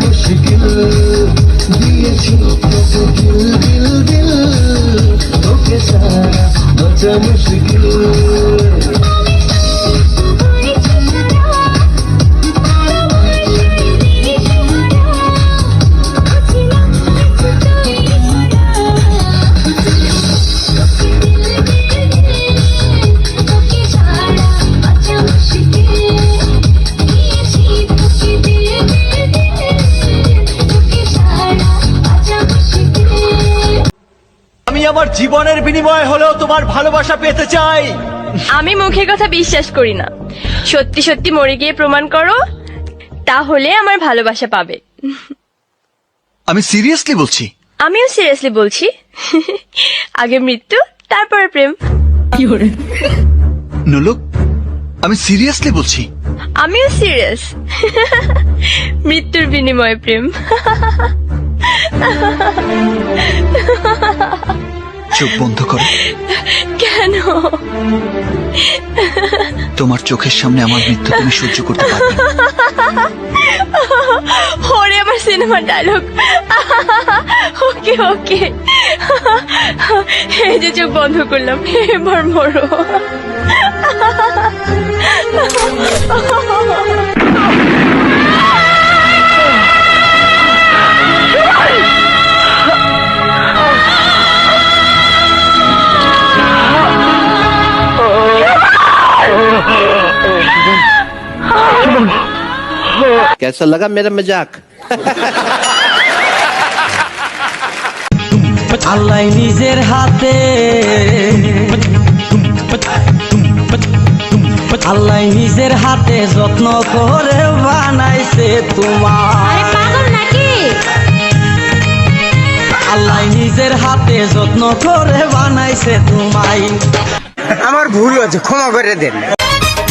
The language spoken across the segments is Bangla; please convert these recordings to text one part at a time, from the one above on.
मुश्किल दिएছি दिल दिल दिल তোকে সারা বাঁচা মুশকিল আমার জীবনের বিনিময় হলেও তোমার ভালোবাসা পেতে চাই। আমি মুখের কথা বিশ্বাস করি না, সত্যি সত্যি মরে গিয়ে প্রমাণ করো, তাহলে আমার ভালোবাসা পাবে। আমি সিরিয়াসলি বলছি। আমিও সিরিয়াসলি বলছি। আগে মৃত্যু, তারপরে প্রেম। নুলুক, আমি সিরিয়াসলি বলছি। আমিও সিরিয়াস। মৃত্যুর বিনিময়ে প্রেম। চোখ বন্ধ করো। কেন? তোমার চোখের সামনে আমার মৃত্যু তুমি সহ্য করতে পারবে না। ওরে আমার সিনেমার ডায়লগ। ওকে ওকে, এই যে চোখ বন্ধ করলাম, এবার মরো। कैसा लगा मेरा मजाक? আল্লাহ নিজের হাতে, আল্লাহ নিজের হাতে যত্ন করে বানাইছে তোমার। আল্লাহ নিজের হাতে যত্ন করে বানাইছে তোমায়। আমার ভুল হয়েছে, ক্ষমা করে দেন।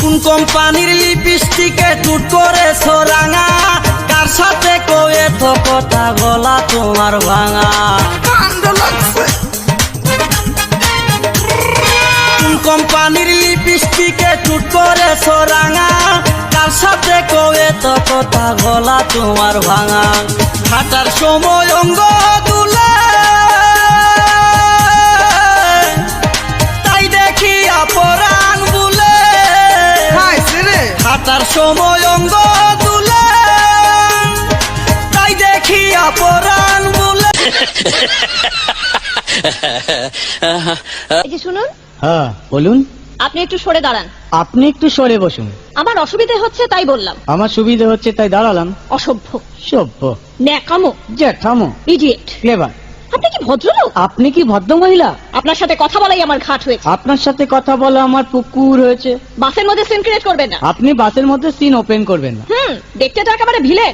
কোন কোম্পানির লিপস্টিকে টুট করেছো রাঙা, কার সাথে কয়ে তো কথা গলা তোমার ভাঙা। কোন কোম্পানির লিপস্টিকে টুট করেছো রাঙা, কার সাথে কয়ে তো কথা গলা তোমার ভাঙা। হাঁটার সময় অঙ্গ দুলে, তাই দেখি অপরাণ বুলে। হাঁটার সময় অঙ্গ দুলে, তাই দেখি অপরাণ বুলে। এই যে শুনুন। হ্যাঁ বলুন। আপনি একটু সরে দাঁড়ান। আপনি একটু সরে বসুন। আমার অসুবিধা হচ্ছে তাই বললাম। আমার সুবিধা হচ্ছে তাই দাঁড়ালাম। অসভ্য, সভ্য, ন্যাকামো, জ্যাঠামো, ইডিয়েট। ক্লেভার। আপনি কি ভদ্রলোক? আপনি কি ভদ্র মহিলা? আপনার সাথে কথা বলাই আমার ঘাট হয়েছে। আপনার সাথে কথা বলা আমার পুকুর হয়েছে। বাসের মধ্যে সিন ক্রিয়েট করবেন না। আপনি বাসের মধ্যে সিন ওপেন করবেন না। দেখতে তো একেবারে ভিলে।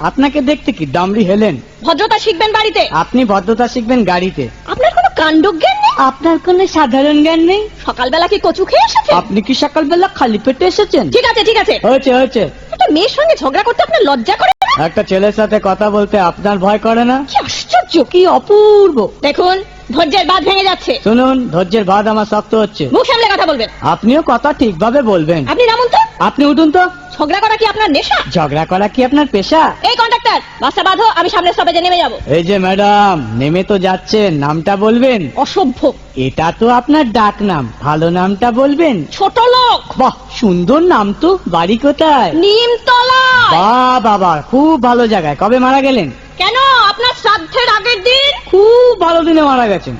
আপনাকে দেখতে কি ডামরি হেলেন? ভদ্রতা শিখবেন বাড়িতে। আপনি ভদ্রতা শিখবেন গাড়িতে। আপনার কোনো কাণ্ডজ্ঞান নেই। আপনার কোনো সাধারণ জ্ঞান নেই। সকালবেলা কি কচু খেয়ে এসেছেন? আপনি কি সকালবেলা খালি পেটে এসেছেন? ঠিক আছে ঠিক আছে, হয়েছে হয়েছে। একটা মেয়ের সঙ্গে ঝগড়া করতে আপনার লজ্জা করে না? একটা ছেলের সাথে কথা বলতে আপনার ভয় করে না? কি আশ্চর্য, কি অপূর্ব। দেখুন ধৈর্যের বাঁধ ভেঙে যাচ্ছে। শুনুন, ধৈর্যের বাঁধ আমার শক্ত হচ্ছে। মুখ সামলে কথা বলবেন। আপনিও কথা ঠিকভাবে বলবেন। আপনি নামুন তো। আপনি উঠুন তো। ঝগড়া করা কি আপনার নেশা? ঝগড়া করা কি আপনার পেশা? এই কন্ডাক্টর, বাসটা বাঁধো, আমি সামনের স্টপেজে নেমে যাব। এই যে ম্যাডাম, নেমে তো যাচ্ছেন, নামটা বলবেন। অসভ্য। এটা তো আপনার ডাক নাম, ভালো নামটা বলবেন। ছোট লোক। বাহ, সুন্দর নাম তো। বাড়ি কোথায়? নিমতলা। বাহ বাবা, খুব ভালো জায়গায়। কবে মারা গেলেন? কেন, আপনার শ্রাদ্ধের আগের দিন। খুব ভালো দিনে মারা গেছেন।